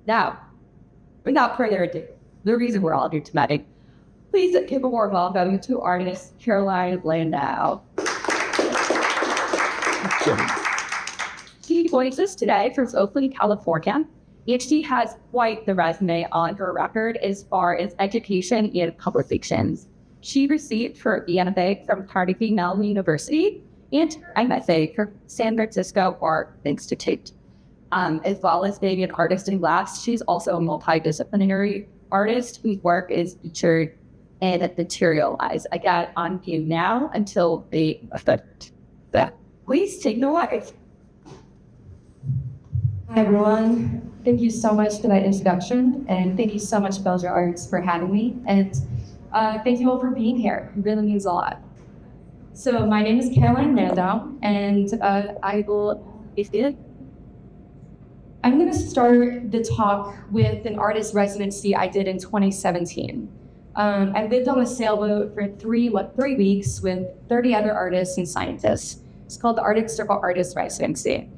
Now, without further ado, the reason we're all here tonight, please give a warm welcome to artist Caroline Landau. She joins us today from Oakland, California, and she has quite the resume on her record as far as education and publications. She received her BFA from Carnegie Mellon University and MFA from San Francisco Art Institute. As well as being an artist in glass, she's also a multidisciplinary artist whose work is featured in Materialize. I got on view now until the effect. Please take the away. Hi everyone, thank you so much for that introduction, and thank you so much Belger Arts for having me, and thank you all for being here. It really means a lot. So my name is Caroline Landau, and I'm going to start the talk with an artist residency I did in 2017. I lived on a sailboat for three weeks with 30 other artists and scientists. It's called the Arctic Circle Artist Residency.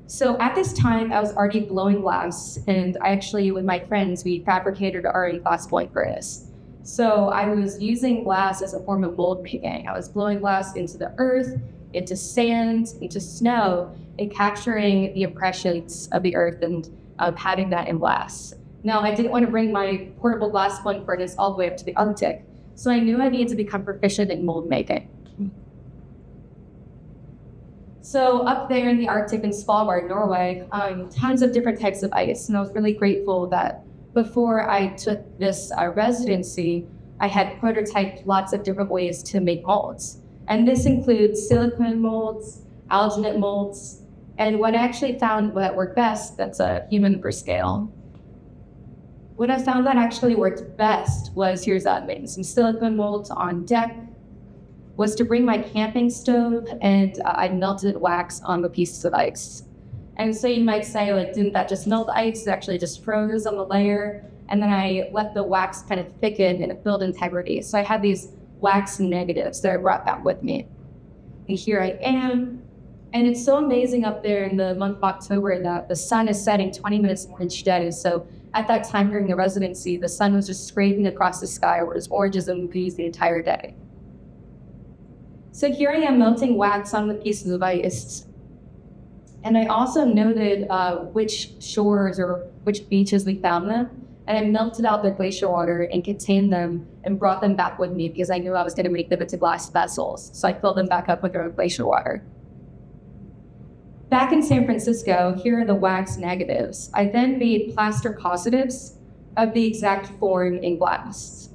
So at this time, I was already blowing glass, and I actually, with my friends, we fabricated our own glass blowing furnace. So I was using glass as a form of mold making. I was blowing glass into the earth, into sand, into snow, and capturing the impressions of the earth and having that in glass. Now, I didn't want to bring my portable glass blowing furnace all the way up to the Arctic, so I knew I needed to become proficient in mold making. So up there in the Arctic in Svalbard, Norway, tons of different types of ice. And I was really grateful that before I took this residency, I had prototyped lots of different ways to make molds. And this includes silicone molds, alginate molds, and what I actually found that worked best, that's a human per scale. What I found that actually worked best was, here's that, making some silicone molds on deck, was to bring my camping stove, and I melted wax on the pieces of ice. And so you might say, like, didn't that just melt the ice? It actually just froze on the layer. And then I let the wax kind of thicken and it built integrity. So I had these wax negatives that I brought back with me. And here I am. And it's so amazing up there in the month of October that the sun is setting 20 minutes each day. So at that time during the residency, the sun was just scraping across the sky where it was oranges and blues the entire day. So here I am melting wax on the pieces of ice. And I also noted which shores or which beaches we found them. And I melted out the glacier water and contained them and brought them back with me because I knew I was going to make them into glass vessels. So I filled them back up with their glacier water. Back in San Francisco, here are the wax negatives. I then made plaster positives of the exact form in glass.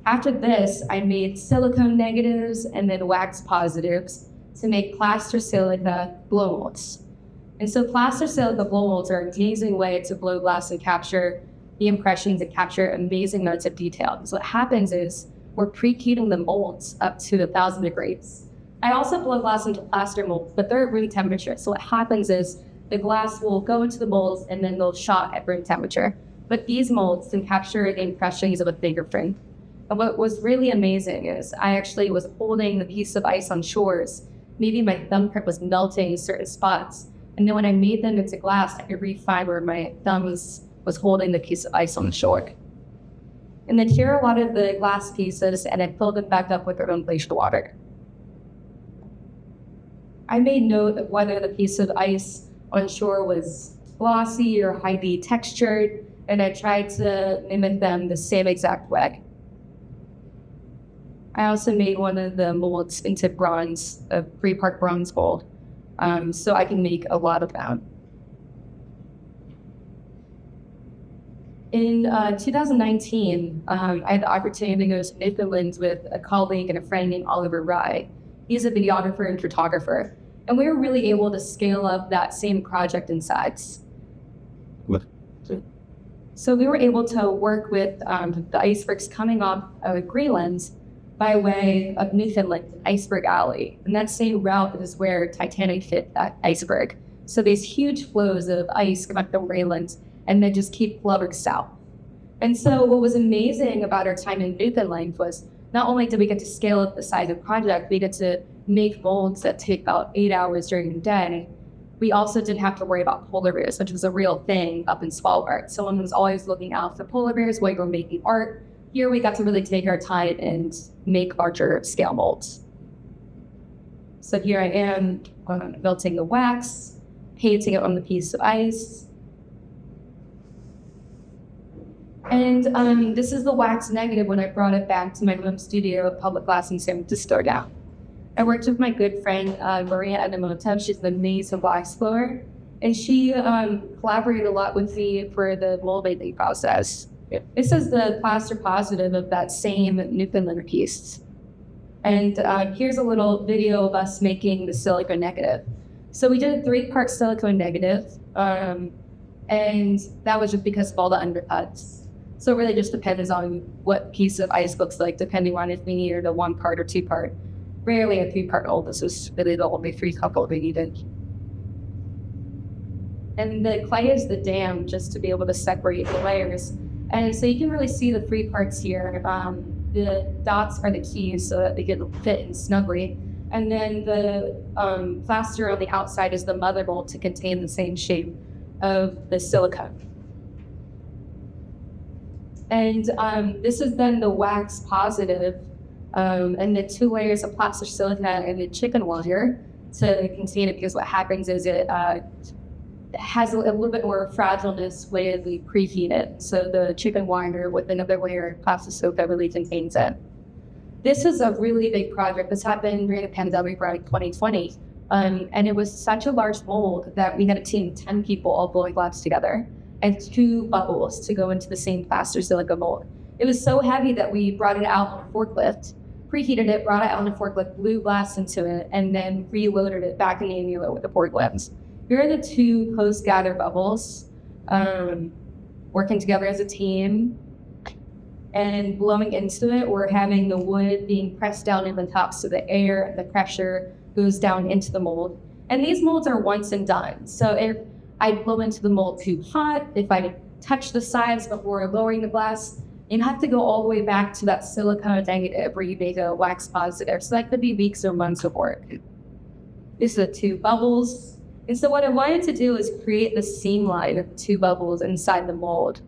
After this, I made silicone negatives and then wax positives to make plaster silica blow molds. And so plaster silica blow molds are an amazing way to blow glass and capture the impressions and capture amazing notes of detail. So what happens is we're preheating the molds up to 1,000 degrees. I also blow glass into plaster molds, but they're at room temperature. So what happens is the glass will go into the molds and then they'll shot at room temperature. But these molds can capture the impressions of a fingerprint. And what was really amazing is I actually was holding the piece of ice on shores. Maybe my thumbprint was melting in certain spots. And then when I made them into glass, I could read where my thumb was holding the piece of ice on the shore. And then here are a lot of the glass pieces, and I filled them back up with their own glacial water. I made note of whether the piece of ice on shore was glossy or highly textured, and I tried to mimic them the same exact way. I also made one of the molds into bronze, a 3-part bronze mold, so I can make a lot of them. In 2019, I had the opportunity to go to Newfoundland with a colleague and a friend named Oliver Rye. He's a videographer and photographer, and we were really able to scale up that same project in size. So we were able to work with the icebergs coming off of Greenland by way of Newfoundland, Iceberg Alley. And that same route is where Titanic hit that iceberg. So these huge flows of ice come up the Greenland and then just keep flowing south. And so what was amazing about our time in Newfoundland was not only did we get to scale up the size of the project, we get to make molds that take about 8 hours during the day. we also didn't have to worry about polar bears, which was a real thing up in Svalbard. Someone was always looking out for polar bears while you were making art. Here we got to really take our time and make larger scale molds. So here I am melting the wax, painting it on the piece of ice. And this is the wax negative when I brought it back to my home studio at Public Glass in San Francisco now. I worked with my good friend, Maria Adamoto. She's an amazing wax blower. And she collaborated a lot with me for the mold making process. This is the plaster positive of that same Newfoundland piece. And here's a little video of us making the silicone negative. So we did a 3-part silicone negative, and that was just because of all the undercuts. So it really just depends on what piece of ice looks like, depending on if we needed a 1-part or 2-part. Rarely a 3-part mold. This was really the only 3 couple we needed. And the clay is the dam just to be able to separate the layers. And so you can really see the 3 parts here. The dots are the keys so that they can fit in snugly. And then the plaster on the outside is the mother mold to contain the same shape of the silicone. And this is then the wax positive, and the 2 layers of plaster silicone and the chicken wire to contain it, because what happens is it has a little bit more fragileness when we preheat it. So the chicken wire with another layer of plaster silicone really contains it. This is a really big project. This happened during the pandemic around 2020. And it was such a large mold that we had a team of 10 people all blowing glass together and 2 bubbles to go into the same plaster silica mold. It was so heavy that we brought it out on a forklift, preheated it, brought it out on a forklift, blew glass into it, and then reloaded it back in the annular with the forklifts. Here are the 2 post-gather bubbles, working together as a team and blowing into it. We're having the wood being pressed down in the top so the air and the pressure goes down into the mold. And these molds are once and done. So if I blow into the mold too hot, if I touch the sides before lowering the glass, you have to go all the way back to that silicone negative where you make a wax positive. So that could be weeks or months of work. These are the 2 bubbles. And so what I wanted to do is create the seam line of 2 bubbles inside the mold.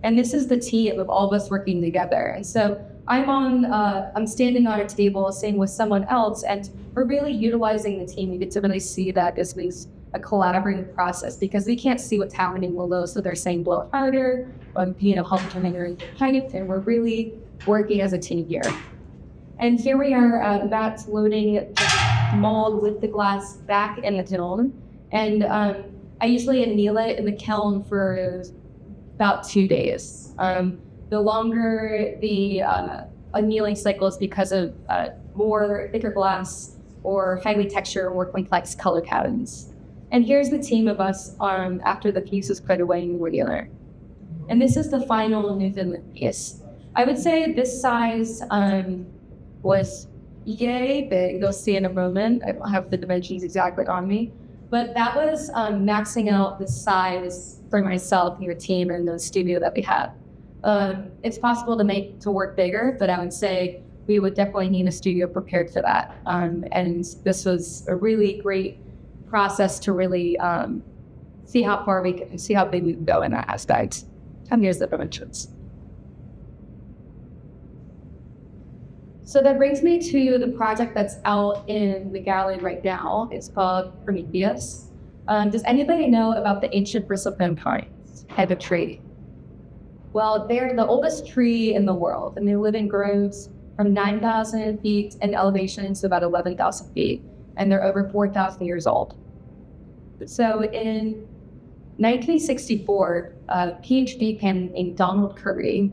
And this is the team of all of us working together. And so I'm standing on a table, same with someone else, and we're really utilizing the team. You get to really see that this is a collaborative process because we can't see what's happening below. So they're saying blow harder, or helping her and we're really working as a team here. And here we are, that's loading the mold with the glass back in the kiln. And I usually anneal it in the kiln for about 2 days. The longer the annealing cycle is because of more thicker glass or highly textured, more complex color patterns. And here's the team of us after the piece is put away in the annealer. And this is the final Newfoundland piece. I would say this size was yay big. You'll see in a moment. I don't have the dimensions exactly on me. But that was maxing out the size for myself and your team and the studio that we had. It's possible to work bigger, but I would say we would definitely need a studio prepared for that. And this was a really great process to really see how far we can, see how big we can go in that aspect. And here's the dimensions. So that brings me to the project that's out in the gallery right now. It's called Prometheus. Does anybody know about the ancient bristlecone pines type of tree? Well, they're the oldest tree in the world, and they live in groves from 9,000 feet in elevation to about 11,000 feet, and they're over 4,000 years old. So in 1964, a PhD candidate named Donald Curry,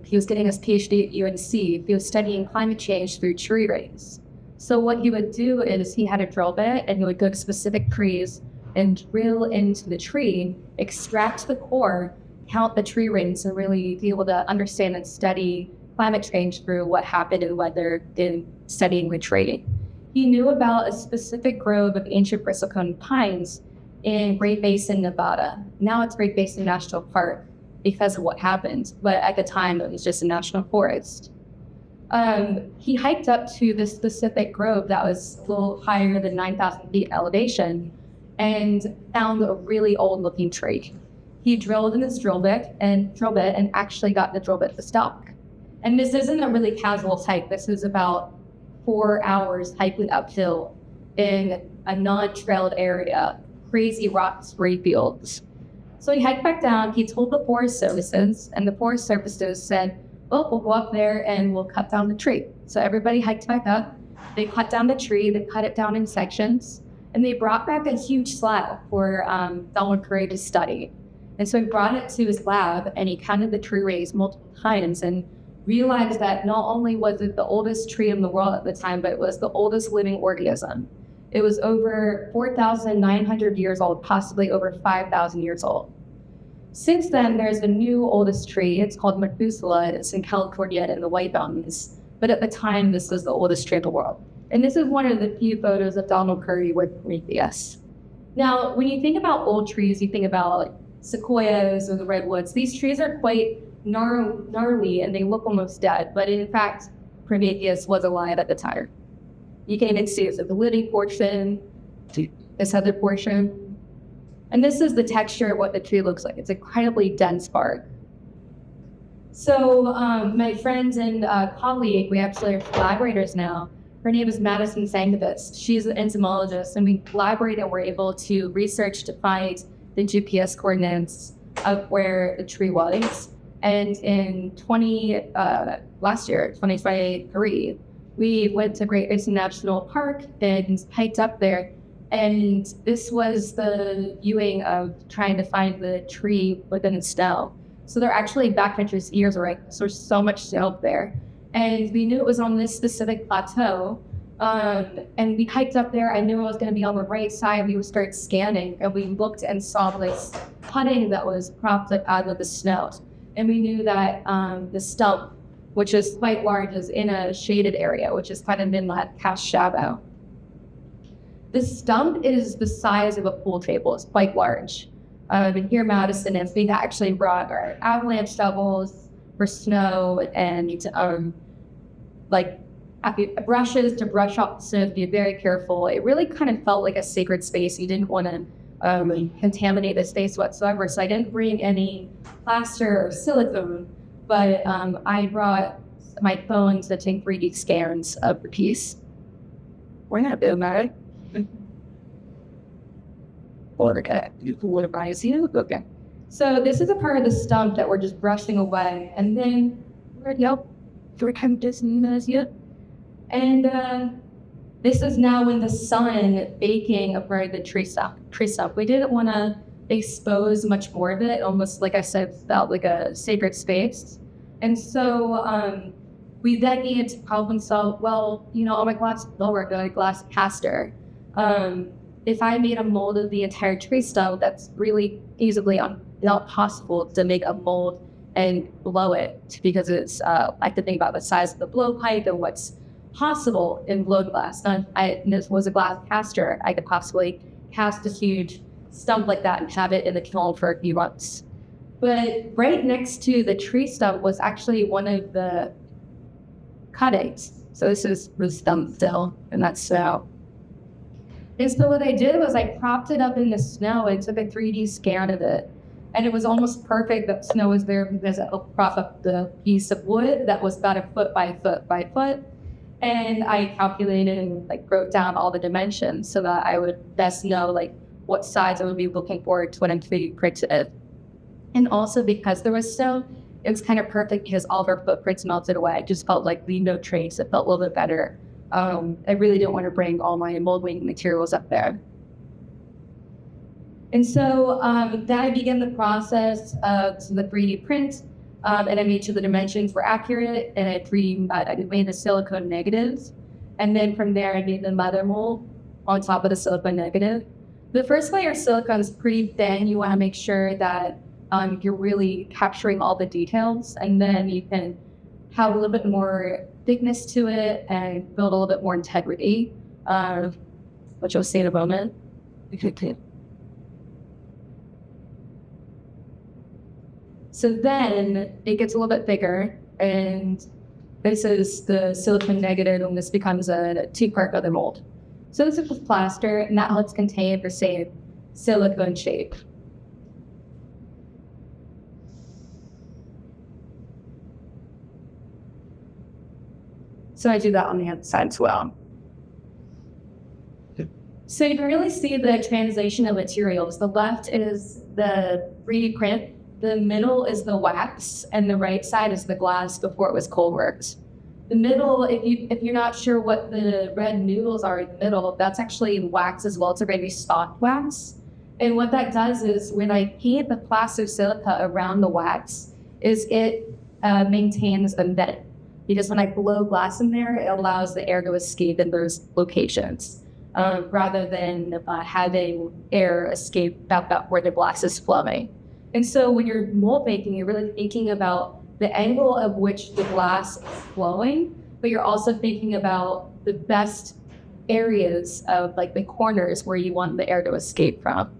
he was getting his PhD at UNC. He was studying climate change through tree rings. So what he would do is he had a drill bit and he would go to specific trees and drill into the tree, extract the core, count the tree rings, and really be able to understand and study climate change through what happened in weather in studying the tree. He knew about a specific grove of ancient bristlecone pines in Great Basin, Nevada. Now it's Great Basin National Park because of what happened, but at the time it was just a national forest. He hiked up to this specific grove that was a little higher than 9,000 feet elevation, and found a really old looking tree. He drilled in this drill bit and actually got the drill bit to stop. And this isn't a really casual hike. This is about 4 hours hiking uphill in a non-trailed area, crazy rock spray fields. So he hiked back down. He told the Forest Services, and the Forest Services said, well, we'll go up there and we'll cut down the tree. So everybody hiked back up. They cut down the tree. They cut it down in sections. And they brought back a huge slab for Donald Curry to study. And so he brought it to his lab, and he counted the tree rays multiple times and realized that not only was it the oldest tree in the world at the time, but it was the oldest living organism. It was over 4,900 years old, possibly over 5,000 years old. Since then, there's a new oldest tree. It's called Methuselah. It's in California in the White Mountains. But at the time, this was the oldest tree in the world. And this is one of the few photos of Donald Curry with Prometheus. Now, when you think about old trees, you think about like sequoias or the redwoods. These trees are quite gnarly and they look almost dead. But in fact, Prometheus was alive at the time. You can even see it's the living portion, this other portion. And this is the texture of what the tree looks like. It's incredibly dense bark. So my friend and colleague, we actually are collaborators now. Her name is Madison Sangovitz. She's an entomologist, and we collaborated and were able to research to find the GPS coordinates of where the tree was. And in last year, 2023, we went to Great Basin National Park and hiked up there. And this was the viewing of trying to find the tree within the snow. So they're actually backcountry skiers, right? So there's so much snow up there. And we knew it was on this specific plateau. And we hiked up there. I knew it was going to be on the right side. We would start scanning, and we looked and saw this putting that was propped up out of the snow. And we knew that the stump, which is quite large, is in a shaded area, which is kind of in that cast shadow. The stump is the size of a pool table. It's quite large. And here Madison is, we actually brought our avalanche shovels for snow and brushes to brush off the snow, to be very careful. It really kind of felt like a sacred space. You didn't want to contaminate the space whatsoever. So I didn't bring any plaster or silicone, but I brought my phone to take 3D scans of the piece. We're not doing that. Okay. So this is a part of the stump that we're just brushing away, and then this is now in the sun baking a part of the tree stump. We didn't want to expose much more of it. Almost like I said, felt like a sacred space. And so we then needed to problem solve. Well, on my glass blower, the glass caster. If I made a mold of the entire tree stump, that's really easily not possible to make a mold and blow it, because it's I have to think about the size of the blowpipe and what's possible in blow glass. This was a glass caster. I could possibly cast a huge stump like that and have it in the kiln for a few months. But right next to the tree stump was actually one of the cuttings. So this is the stump still, and that's snow. And so what I did was I propped it up in the snow and took a 3D scan of it. And it was almost perfect that snow was there, because it helped prop up the piece of wood that was about 1 foot by 1 foot by 1 foot. And I calculated and wrote down all the dimensions so that I would best know what size I would be looking for when I'm 3D printed it. And also because there was snow, it was kind of perfect because all of our footprints melted away. I just felt like no trace. It felt a little bit better. I really didn't want to bring all my molding materials up there. And so then I began the process of the 3D print, and I made sure the dimensions were accurate, and I made the silicone negatives. And then from there, I made the mother mold on top of the silicone negative. The first layer of silicone is pretty thin. You want to make sure that you're really capturing all the details, and then you can have a little bit more thickness to it and build a little bit more integrity, which you'll see in a moment. So then it gets a little bit bigger, and this is the silicone negative, and this becomes a 2-part other mold. So this is just plaster, and that helps contain or save silicone shape. So I do that on the other side as well. So you can really see the translation of materials. The left is the 3D print, the middle is the wax, and the right side is the glass before it was cold worked. The middle, if you're not sure what the red noodles are in the middle, that's actually wax as well. It's a very soft wax. And what that does is when I paint the plastic silica around the wax, is it maintains the vent. Because when I blow glass in there, it allows the air to escape in those locations, rather than having air escape back up where the glass is flowing. And so when you're mold making, you're really thinking about the angle of which the glass is flowing, but you're also thinking about the best areas of like the corners where you want the air to escape from.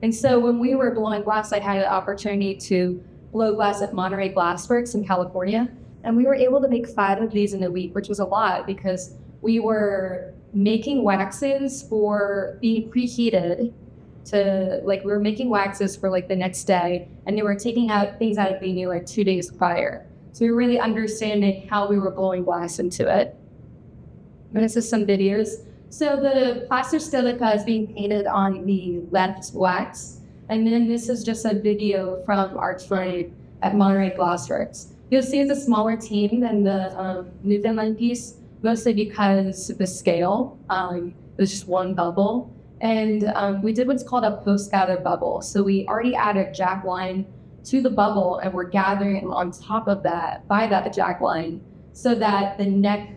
And so when we were blowing glass, I had an opportunity to blow glass at Monterey Glass Works in California. And we were able to make 5 of these in a week, which was a lot because we were making waxes for being preheated to, like, we were making waxes for like the next day, and they were taking out things out of being like 2 days prior. So we were really understanding how we were blowing glass into it. And this is some videos. So the plaster silica is being painted on the left wax. And then this is just a video from Artist Caroline at Monterey Glass Works. You'll see it's a smaller team than the Newfoundland piece, mostly because of the scale. It was just one bubble. And we did what's called a post-gather bubble. So we already added jack line to the bubble, and we're gathering on top of that, by that jack line, so that the neck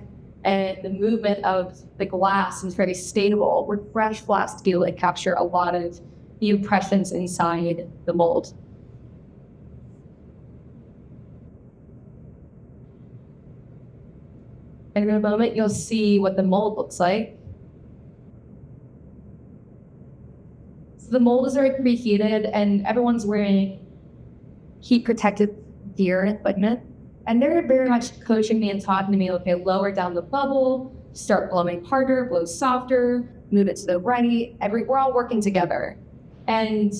and the movement of the glass is very stable, with fresh glass to be able to capture a lot of the impressions inside the mold. And in a moment, you'll see what the mold looks like. So the mold is already preheated, and everyone's wearing heat-protected gear and equipment. And they're very much coaching me and talking to me, okay, lower down the bubble, start blowing harder, blow softer, move it to the right. We're all working together. And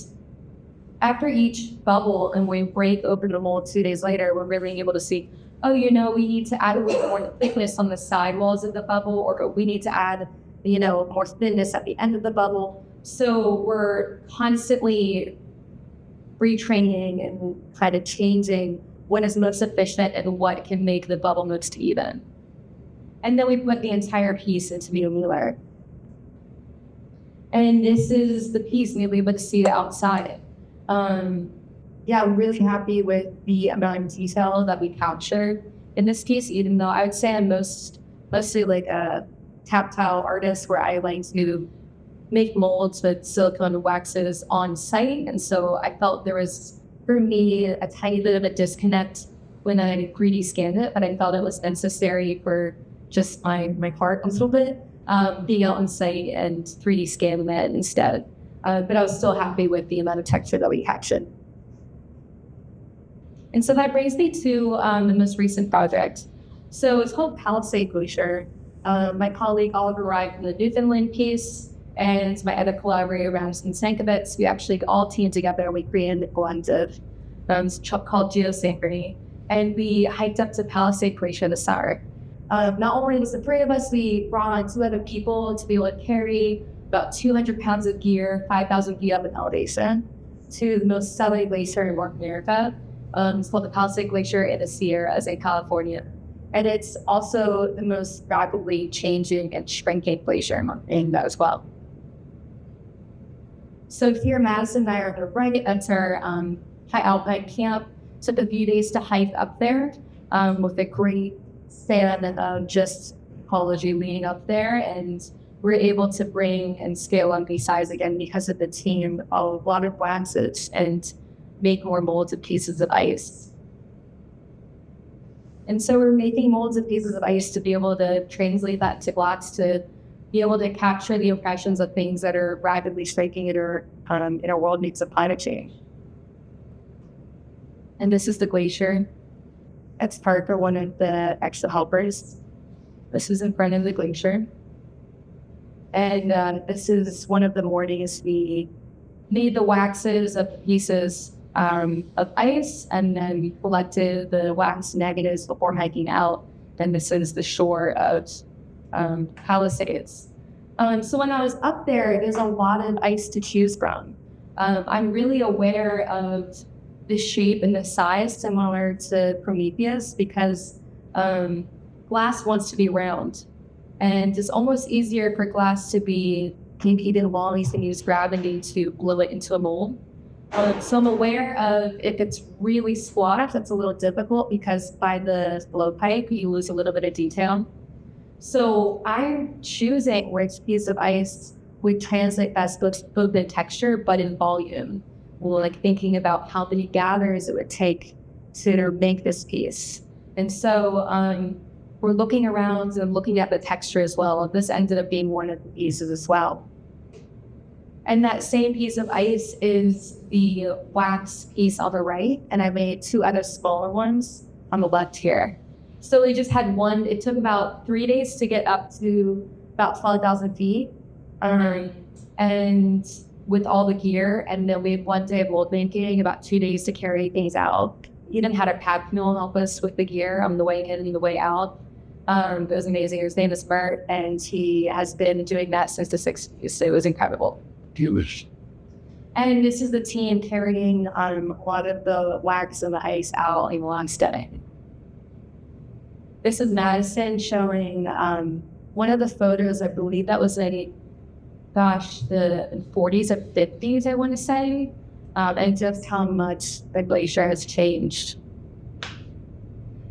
after each bubble, and we break open the mold 2 days later, we're really able to see, oh, we need to add a little more thickness on the side walls of the bubble, or we need to add, more thinness at the end of the bubble. So we're constantly retraining and kind of changing what is most efficient and what can make the bubble most even. And then we put the entire piece into the annealer. And this is the piece, and you'll be able to see it outside. I'm really happy with the amount of detail that we captured in this piece, even though I would say I'm mostly like a tactile artist, where I like to make molds with silicone waxes on site. And so I felt there was, for me, a tiny bit of a disconnect when I 3D scanned it, but I felt it was necessary for just my heart a little bit, being out on site and 3D scanning it instead. But I was still happy with the amount of texture that we captured. And so that brings me to the most recent project. So it's called Palisade Glacier. My colleague Oliver Wright from the Newfoundland piece and my other collaborator Ramson Sankovitz, we actually all teamed together. We created a blend of called Geosynchrony, and we hiked up to Palisade Glacier this summer. Not only was the 3 of us, we brought on 2 other people to be able to carry about 200 pounds of gear, 5,000 feet up in elevation, to the most southerly glacier in North America. It's called the Palisade Glacier in the Sierras in California. And it's also the most rapidly changing and shrinking glacier in that as well. So here, Madison and I are on the right. That's our high alpine camp. Took a few days to hike up there with a great stand of just ecology leading up there. And we're able to bring and scale on these size again because of the team of a lot of waxes and make more molds of pieces of ice. And so we're making molds of pieces of ice to be able to translate that to glass, to be able to capture the impressions of things that are rapidly shrinking in our world needs of climate change. And this is the glacier. That's Parker, one of the extra helpers. This is in front of the glacier. And this is one of the mornings we made the waxes of pieces of ice, and then we collected the wax negatives before hiking out. And this is the shore of Palisades. So when I was up there's a lot of ice to choose from. I'm really aware of the shape and the size similar to Prometheus because glass wants to be round. And it's almost easier for glass to be competed along. You can use gravity to blow it into a mold. So I'm aware of if it's really squat, that's a little difficult because by the blowpipe, you lose a little bit of detail. So I'm choosing which piece of ice would translate best both in texture, but in volume. Well, like thinking about how many gathers it would take to make this piece. And so we're looking around and looking at the texture as well. This ended up being one of the pieces as well. And that same piece of ice is the wax piece on the right, and I made 2 other smaller ones on the left here. So we just had one. It took about 3 days to get up to about 12,000 feet, and with all the gear. And then we had 1 day of mold making, about 2 days to carry things out. Even had a pad mule help us with the gear on the way in and the way out. It was amazing. His name is Bert, and he has been doing that since the 60s. So it was incredible. And this is the team carrying a lot of the wax and the ice out in Longstead. This is Madison showing one of the photos. I believe that was the 40s or 50s, I want to say, and just how much the glacier has changed.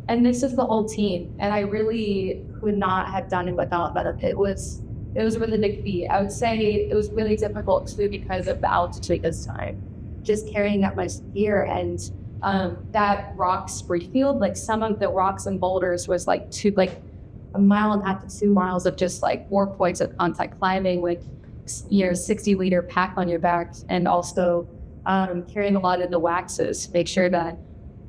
And this is the whole team, and I really would not have done it without them. It was a really big feat. I would say it was really difficult too because of the altitude this time. Just carrying that much gear and that rock spray field, like some of the rocks and boulders was like 1.5 miles to 2 miles of just like 4 points of contact climbing with 60-liter pack on your back, and also carrying a lot of the waxes. Make sure that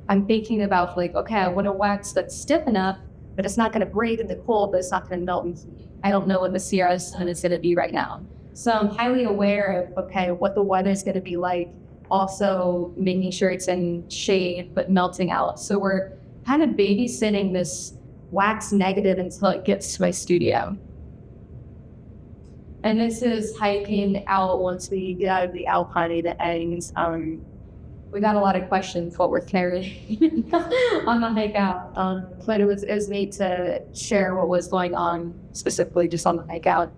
I'm thinking about like, okay, I want a wax that's stiff enough, but it's not going to break in the cold, but it's not going to melt. I don't know what the Sierra sun is going to be right now. So I'm highly aware of, okay, what the weather is going to be like. Also making sure it's in shade, but melting out. So we're kind of babysitting this wax negative until it gets to my studio. And this is hiking out once we get out of the Alpine to ends. We got a lot of questions what we're carrying on the hike out. But it was neat to share what was going on specifically just on the hike out.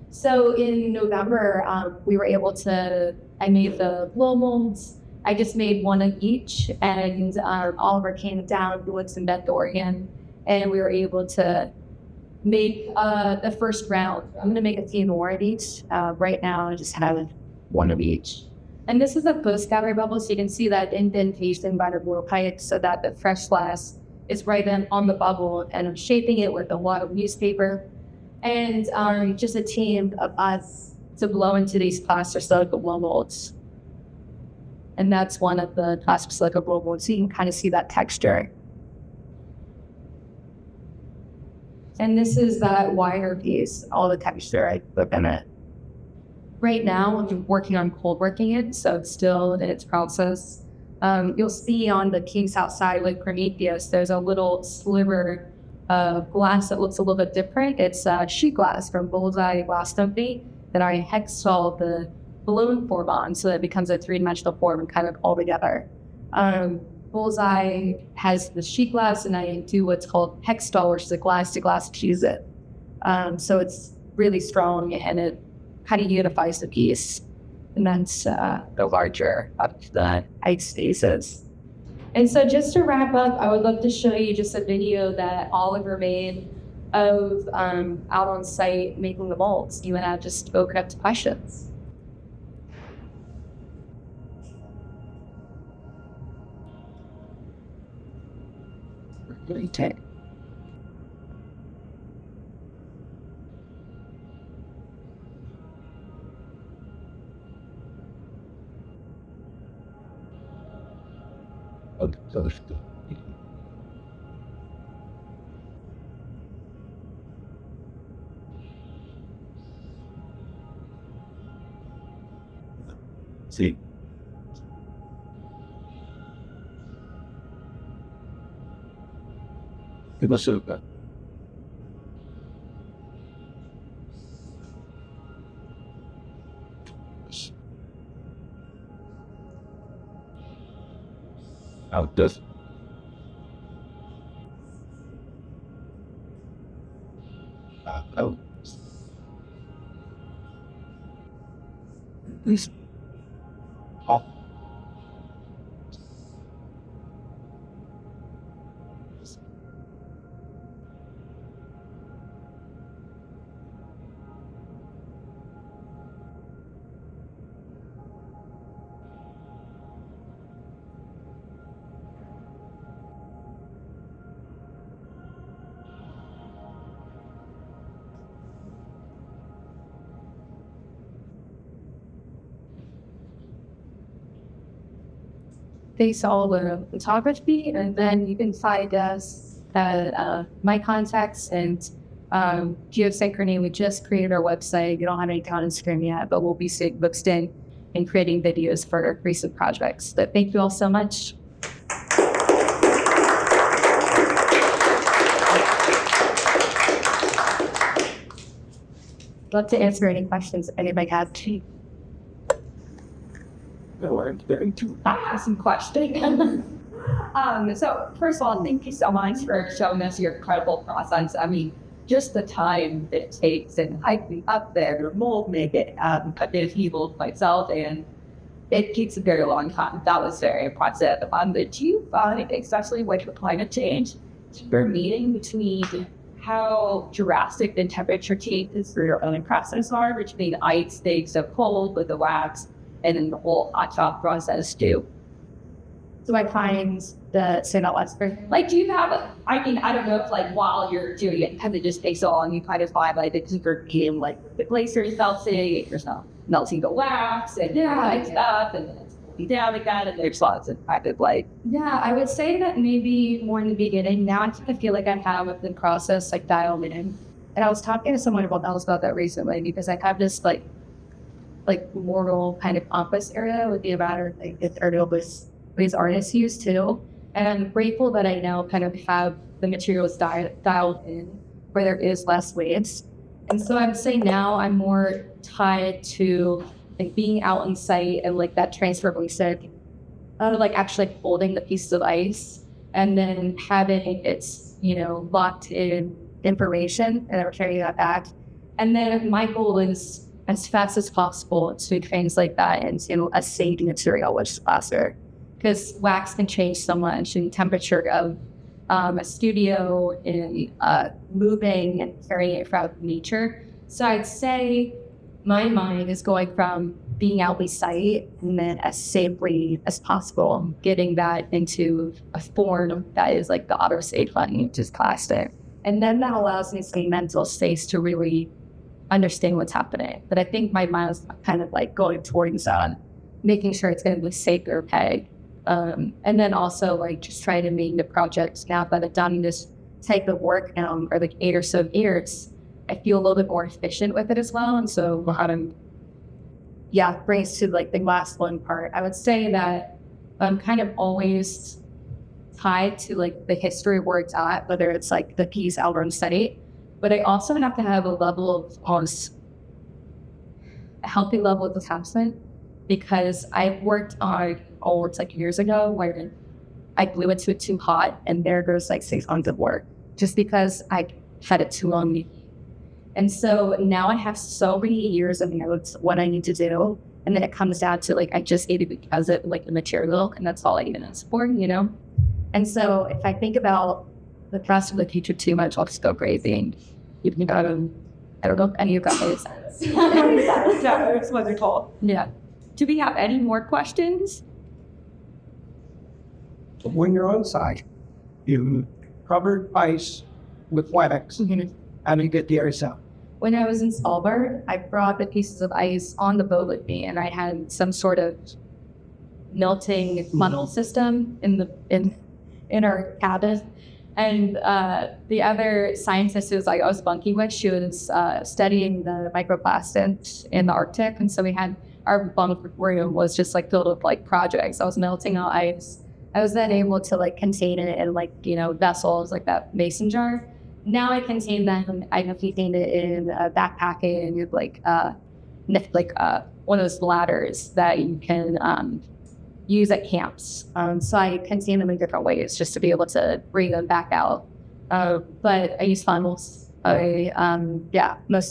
So in November, we were able to, I made the blow molds. I just made one of each, and Oliver came down, we lives in Bend, Oregon, and we were able to make the first round. I'm gonna make a few more of each. Right now, I just have one of each. And this is a post-gallery bubble, so you can see that indentation by the blowpipe so that the fresh glass is right on the bubble, and I'm shaping it with a lot of newspaper. And just a team of us to blow into these plaster silica blow molds. And that's one of the plaster silica blow molds, so you can kind of see that texture. And this is that wire piece, all the texture I put in it. Right now, I'm working on cold working it, so it's still in its process. You'll see on the piece outside with Prometheus, there's a little sliver of glass that looks a little bit different. It's sheet glass from Bullseye Glass Company that I hexstall the balloon form on, so that it becomes a 3-dimensional form and kind of all together. Bullseye has the sheet glass, and I do what's called hexstall, which is a glass-to-glass fuse it. So it's really strong, and it kind of unifies the piece. And that's the larger of the ice pieces. And so just to wrap up, I would love to show you just a video that Oliver made of out on site making the molds. You and I just open up to questions. Okay. See. It was so good. How does oh. Please. Oh. Thanks all the photography, and then you can find us at my contacts and Geosynchrony. We just created our website. You don't have anything on Instagram yet, but we'll be booked in and creating videos for recent projects. But thank you all so much. Love to answer any questions if anybody has. Some question. So first of all, thank you so much for showing us your incredible process. I mean, just the time it takes and hiking up there, the mold make it, put those people myself, and it takes a very long time. That was very impressive. But do you find, especially with the climate change, your meeting between how drastic the temperature changes for your own process are, between ice stays so cold with the wax, and then the whole hot shop process too? So I find the say that last part. Like, do you have, I mean, I don't know if like while you're doing it, kind of just takes so long, you kind of find like the deeper game, like the glaciers melting, you're not melting the wax and stuff, and then it's cooling down again, and there's lots of kind of like. Yeah, I would say that maybe more in the beginning. Now I feel like I have the process like dialed in. And I was talking to someone else about that recently, because I have this like mortal kind of compass area with the amount of like these artists use too. And I'm grateful that I now kind of have the materials dialed in where there is less waves. And so I'd say now I'm more tied to like being out on site and like that transfer basic of like actually holding the pieces of ice and then having its, locked in information and then carrying that back. And then my goal is as fast as possible to translate that into a safe material, which is plaster. Because wax can change so much in temperature of a studio, in moving and carrying it from nature. So I'd say my mind is going from being out on site and then as safely as possible, getting that into a form that is like the auto safe button, which is plastic. And then that allows me some mental space to really understand what's happening. But I think my mind is kind of like going towards making sure it's going to be safe or okay. And then also like just trying to make the projects now that I've done this type of work now or like 8 or so years, I feel a little bit more efficient with it as well. And so brings to like the last one part. I would say that I'm kind of always tied to like the history where it's at, whether it's like the piece out on site, but I also have to have a level of a healthy level of attachment, because I worked on it's like years ago where I blew into it too hot and there goes like 6 months of work just because I had it too long. And so now I have so many years of notes what I need to do, and then it comes down to like I just need it because of like the material, and that's all I even ask for, And so if I think about the rest of the future too much, I'll just go crazy. And I don't know if any of that makes sense. That's what they're told. Yeah. Do we have any more questions? When you're on site, you covered ice with wax, and you get the ice out. When I was in Svalbard, I brought the pieces of ice on the boat with me, and I had some sort of melting funnel system in our cabin. And the other scientist who I was bunking with, she was studying the microplastics in the Arctic, and so we had our bunk room was just like filled with like projects. I was melting out ice. I was then able to like contain it in like, vessels like that mason jar. Now I contain them. I have contained it in a backpacking with like one of those ladders that you can use at camps. So I contain them in different ways just to be able to bring them back out. But I use funnels. Mostly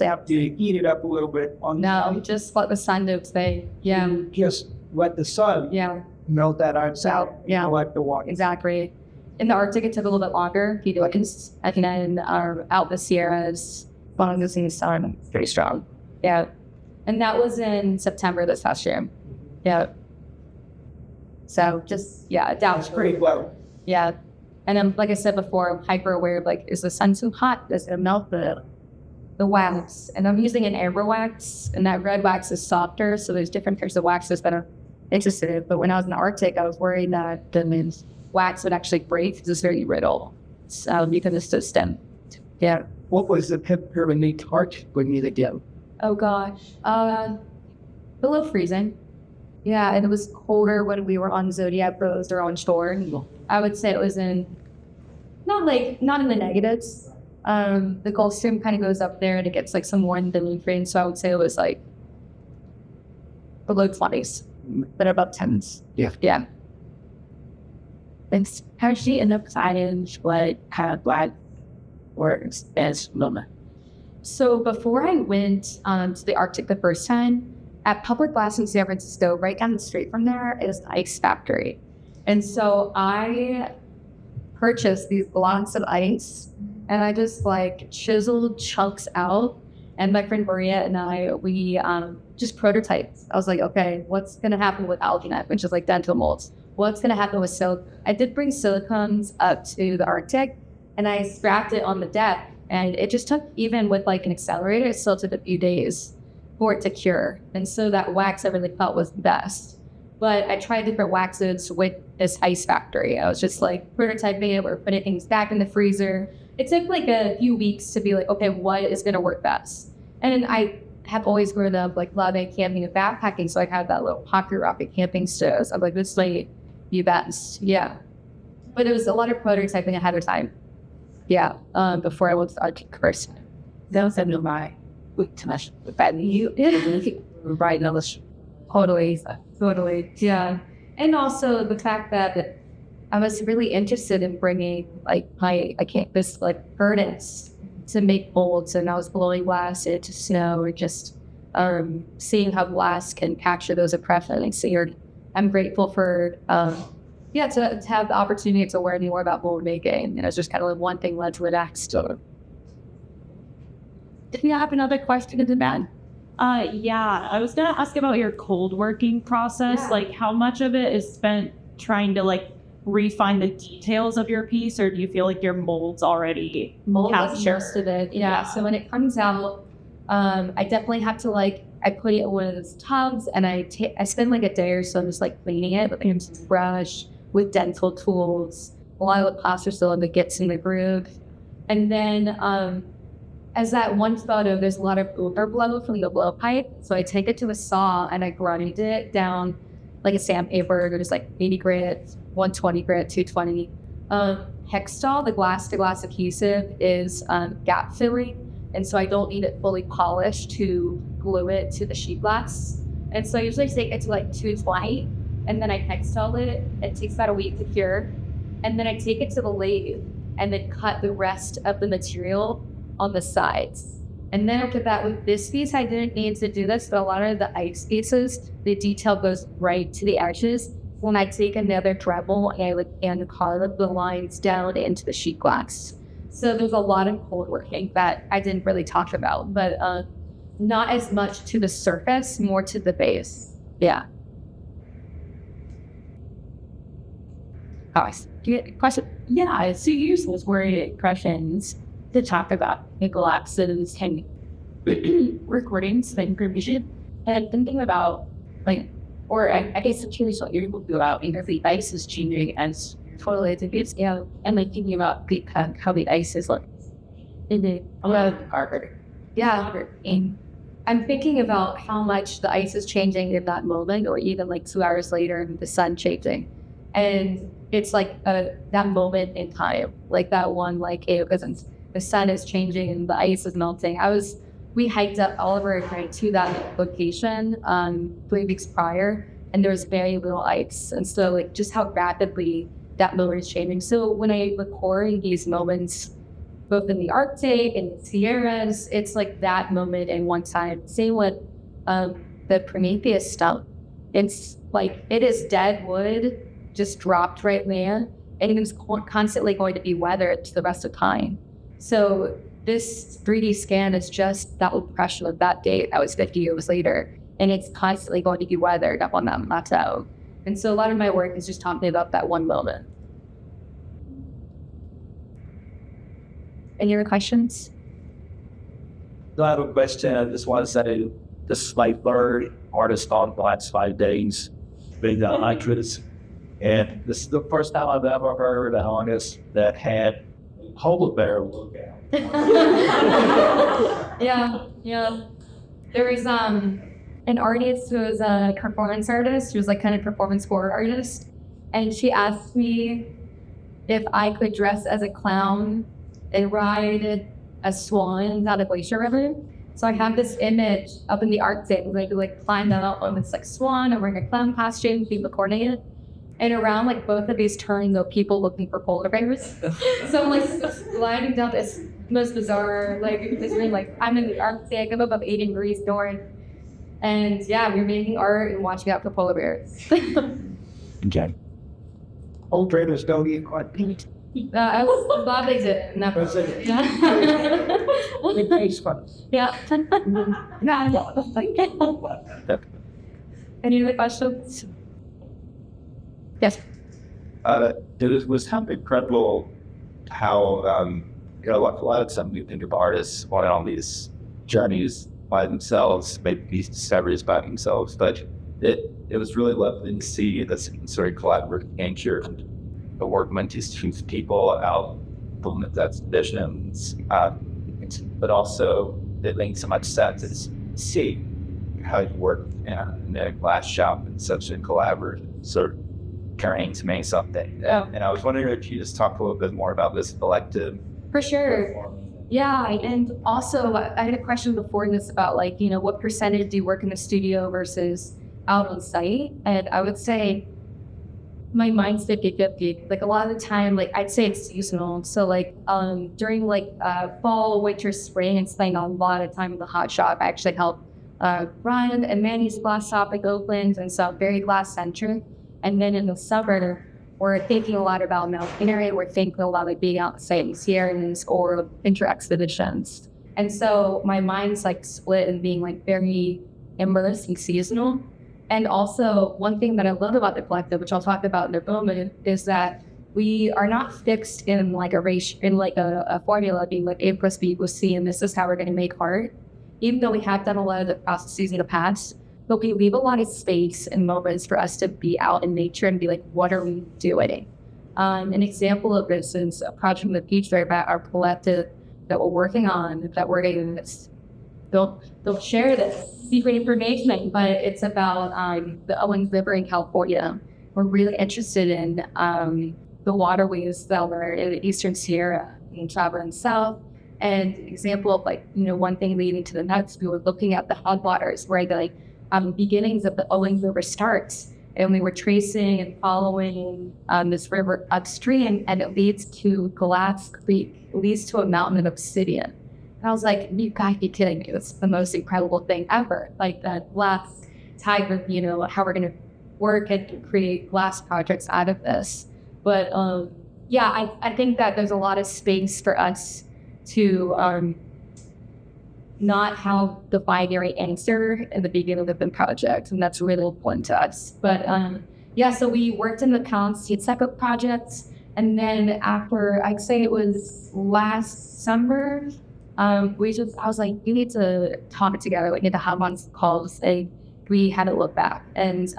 out. Do you heat it up a little bit on No, just let the sun do its thing. Yeah. Just let the sun melt that ice out. Yeah. Collect the water. Exactly. In the Arctic, it took a little bit longer. And then out in the Sierras, one of those things started pretty strong. Yeah. And that was in September this past year. Yeah. So That's pretty low. Yeah. And then, like I said before, I'm hyper aware of like, is the sun too hot? Does it melt the wax? And I'm using an amber wax, and that red wax is softer. So there's different types of waxes that are interested. But when I was in the Arctic, I was worried that the wax would actually break because it's very brittle. So because it's so stem. Yeah. What was the temperature in the torch when you did? Oh gosh. Below freezing. Yeah, and it was colder when we were on Zodiac Rose or on shore. I would say it was not in the negatives. The Gulf Stream kind of goes up there and it gets like some more in the nutrients. So I would say it was like below 20s, but above 10s. Yeah. Yeah. Thanks. How did she end up deciding what kind of black works as moment? So before I went to the Arctic the first time, at Public Glass in San Francisco, right down the street from there is the ice factory. And so I purchased these blocks of ice and I just like chiseled chunks out. And my friend Maria and we just prototyped. I was like, okay, what's going to happen with alginate, which is like dental molds? What's going to happen with silk? I did bring silicones up to the Arctic and I strapped it on the deck. And it just took, even with like an accelerator, it still took a few days for it to cure. And so that wax I really felt was best. But I tried different waxes with this ice factory. I was just like prototyping it, we're putting things back in the freezer. It took like a few weeks to be like, okay, what is gonna work best? And I have always grown up like loving camping and backpacking. So I had that little pocket rocket camping stove. So I'm like, this might be best. Yeah. But it was a lot of prototyping ahead of time. Yeah. Before I went to the Arctic first. That was under my too much bad you right now. Totally. Yeah. And also the fact that I was really interested in bringing like this like furnace to make molds, and I was blowing glass into snow or just seeing how glass can capture those impressions. So I'm grateful for to have the opportunity to learn more about mold making. And it's just kind of like one thing led to the next. Did you have another question in the man? Yeah, I was gonna ask about your cold working process. Yeah. Like, how much of it is spent trying to like refine the details of your piece, or do you feel like your molds already capture Most of it? Yeah. So when it comes out, I definitely have to I put it in one of those tubs, and I spend like a day or so just like cleaning it with a brush, with dental tools, a lot of the plaster so that it gets in the groove, and then as that one photo, there's a lot of overblow from the blowpipe. So I take it to a saw and I grind it down like a sandpaper. There's like 80 grit, 120 grit, 220. Hextol, the glass-to-glass adhesive, is gap filling. And so I don't need it fully polished to glue it to the sheet glass. And so I usually take it to like 220 and then I Hextol it. It takes about a week to cure. And then I take it to the lathe and then cut the rest of the material on the sides. And then after that, with this piece, I didn't need to do this, but a lot of the ice pieces, the detail goes right to the edges. When I take another Dremel and carve the lines down into the sheet glass. So there's a lot of cold working that I didn't really talk about, but not as much to the surface, more to the base. Yeah. Oh, do you get a question? Yeah, so you use those word impressions to talk about collapses and recordings and information, and thinking about I guess I'm curious what you're able to do about because the ice is changing as totally as it is, and thinking about how the ice is looking. A lot of harder. Yeah. And I'm thinking about how much the ice is changing in that moment, or even like 2 hours later, the sun changing. And it's like that moment in time, like that one, like, because the sun is changing and the ice is melting. We hiked up Oliver Crane to that location 3 weeks prior, and there was very little ice. And so like just how rapidly that moment is changing. So when I record these moments, both in the Arctic and the Sierras, it's like that moment in one time. Same with the Prometheus stump. It's like, it is dead wood, just dropped right there, and it is constantly going to be weathered to the rest of time. So this 3D scan is just that impression of that date that was 50 years later, and it's constantly going to be weathered up on that plateau. And so a lot of my work is just talking about that one moment. Any other questions? I have a question. I just want to say this is my third artist on the last 5 days being an actress. And this is the first time I've ever heard an artist that had a polar bear look out. Yeah. There was an artist who was a performance artist, who was like kind of performance horror artist. And she asked me if I could dress as a clown and ride a swan down a glacier river. So I have this image up in the Arctic where I could like climb out on this like swan and wearing a clown costume, be recording it. And around like both of these turns, there are people looking for polar bears. So I'm like sliding down this most bizarre, like this room, like I'm in the Arctic, I'm above 80 degrees north. And yeah, we're making art and watching out for polar bears. Okay. Old traders don't eat quite meat. I was glad they did. Never. Yeah. It tastes fun. Yeah. Any other questions? Yes. It was kind of incredible how, a lot of time we think of artists going on these journeys by themselves, make these discoveries by themselves, but it was really lovely to see this sort of collaborative nature. The work meant to choose people out from that's visions, but also it makes so much sense to see how you work in a glass shop in such a collaborative sort of carrying to make something. Yeah. And I was wondering if you just talk a little bit more about this collective. For sure. Yeah, and also I had a question before this about like, what percentage do you work in the studio versus out on site? And I would say my mind's 50-50. Like a lot of the time, like I'd say it's seasonal. So like during like fall, winter, spring, and spending a lot of time in the hot shop. I actually help Ryan and Manny's glass shop in Oakland, and so very glass centric. And then in the summer, we're thinking a lot about Mount Airy. We're thinking a lot like being outside in Sierras or inter expeditions. And so my mind's like split and being like very immersed and seasonal. And also one thing that I love about the collective, which I'll talk about in a moment, is that we are not fixed in like a ratio, in like a formula being like A plus B equals C, and this is how we're going to make art. Even though we have done a lot of the processes in the past, but we leave a lot of space and moments for us to be out in nature and be like, what are we doing? An example of this is a project in the future about our collective that we're working on, that we're going to, they'll share this secret information, but it's about the Owens River in California. We're really interested in the waterways that are in the Eastern Sierra and traveling south. And example of like, one thing leading to the next, we were looking at the headwaters where the beginnings of the Owens River starts. And we were tracing and following this river upstream, and it leads to Glass Creek, it leads to a mountain of obsidian. And I was like, you gotta be kidding me. It's the most incredible thing ever. Like that glass tied with, how we're gonna work and create glass projects out of this. But I think that there's a lot of space for us to not have the binary answer in the beginning of the project, and that's really important to us. But so we worked in the seed cycle projects, and then after, I'd say it was last summer, I was like, we need to talk together, we need to have on calls, and we had to look back. And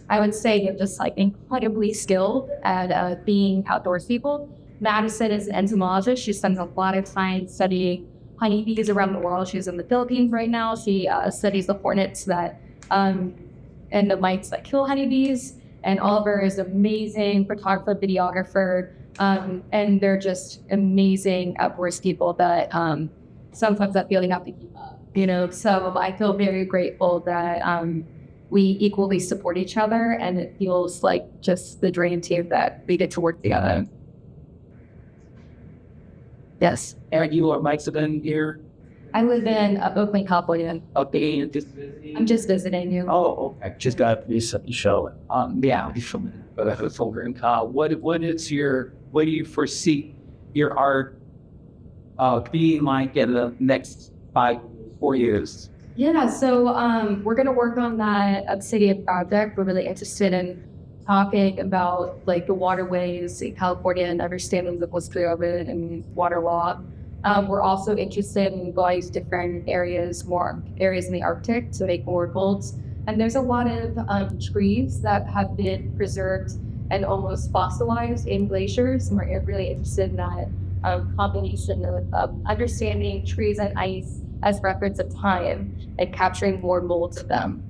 I would say they're just like incredibly skilled at being outdoors people. Madison is an entomologist. She spends a lot of time studying honeybees around the world. She's in the Philippines right now. She studies the hornets that and the mites that kill honeybees. And Oliver is an amazing photographer, videographer, and they're just amazing, outdoors people that sometimes I feel you have to keep up, you know. So I feel very grateful that we equally support each other, and it feels like just the dream team that we get to work together. Yes. And you are Mexican here? I live in Oakland, California. Okay, and I'm just visiting you. oh, okay. Just got this show. Yeah, but I was over in what do you foresee your art being like in the next 4 years? Yeah, so we're going to work on that obsidian project. We're really interested in talking about like the waterways in California and understanding the history of it and water law. We're also interested in going to different areas, more areas in the Arctic to make more golds. And there's a lot of trees that have been preserved and almost fossilized in glaciers. And we're really interested in that combination of understanding trees and ice as records of time and capturing more molds of them.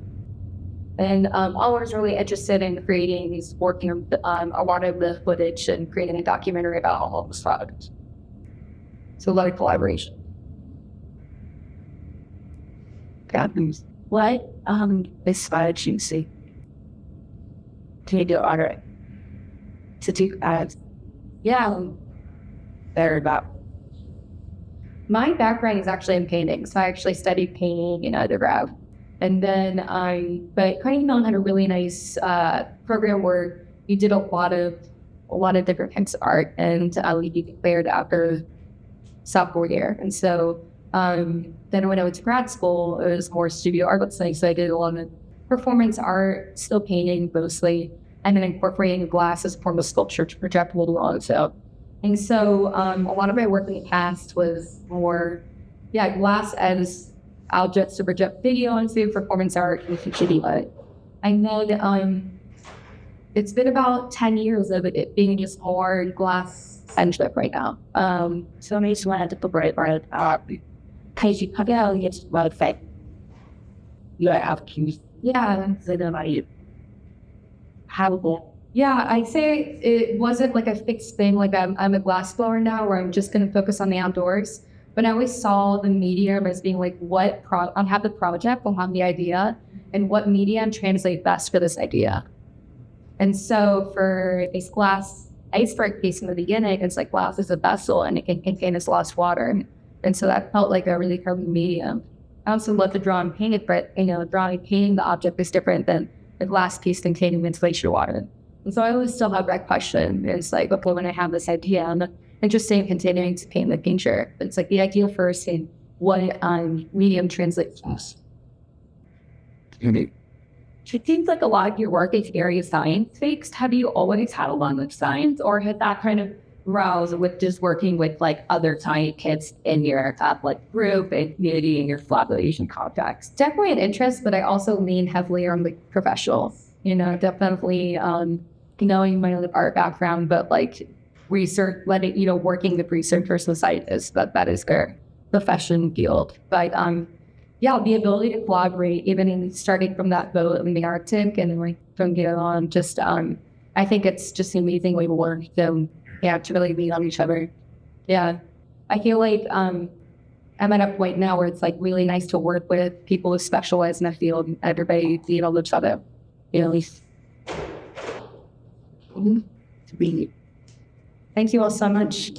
And Oliver's really interested in working on a lot of the footage and creating a documentary about all of this product. So a lot of collaboration. What inspired you to see? To do art? To do ads? Yeah, There about. my background is actually in painting. So I actually studied painting in undergrad. And then but Crane Yard had a really nice program where you did a lot of different types of art, and you declared after sophomore year. And so then when I went to grad school, it was more studio art thing. So I did a lot of performance art, still painting mostly, and then incorporating glass as a form of sculpture to project a little on. And so a lot of my work in the past was more, glass as objects to project video onto, performance art, and video art. And then it's been about 10 years of it being just more glass centric right now. So I just wanted to put right because you come out and get about fact. You have to Yeah. say that I how Yeah, I'd say it wasn't like a fixed thing. Like I'm a glass blower now where I'm just going to focus on the outdoors. But I always saw the medium as being like I'll have the project, I'll have the idea, and what medium translate best for this idea. And so for this glass iceberg piece in the beginning, it's like glass is a vessel and it can contain this lost water. And so that felt like a really perfect medium. I also love to draw and paint it, but drawing and painting the object is different than the glass piece containing insulation water. And so I always still have that question. It's like, before when I have this idea, I'm interested in continuing to paint the picture. It's like the idea first and what medium translates best. It seems like a lot of your work is very science-based. Have you always had a lot of science, or had that kind of rose with just working with like other science kids in your like group and community in your collaboration context? Definitely an interest, but I also lean heavily on the professional. Definitely knowing my own art background, but like research, working with researchers and scientists, that is their profession field. But the ability to collaborate, even in starting from that boat in the Arctic and then from there on, just I think it's just an amazing way to work. So to really lean on each other. Yeah, I feel like I'm at a point now where it's like really nice to work with people who specialize in a field. And everybody, each other. At least. Thank you all so much.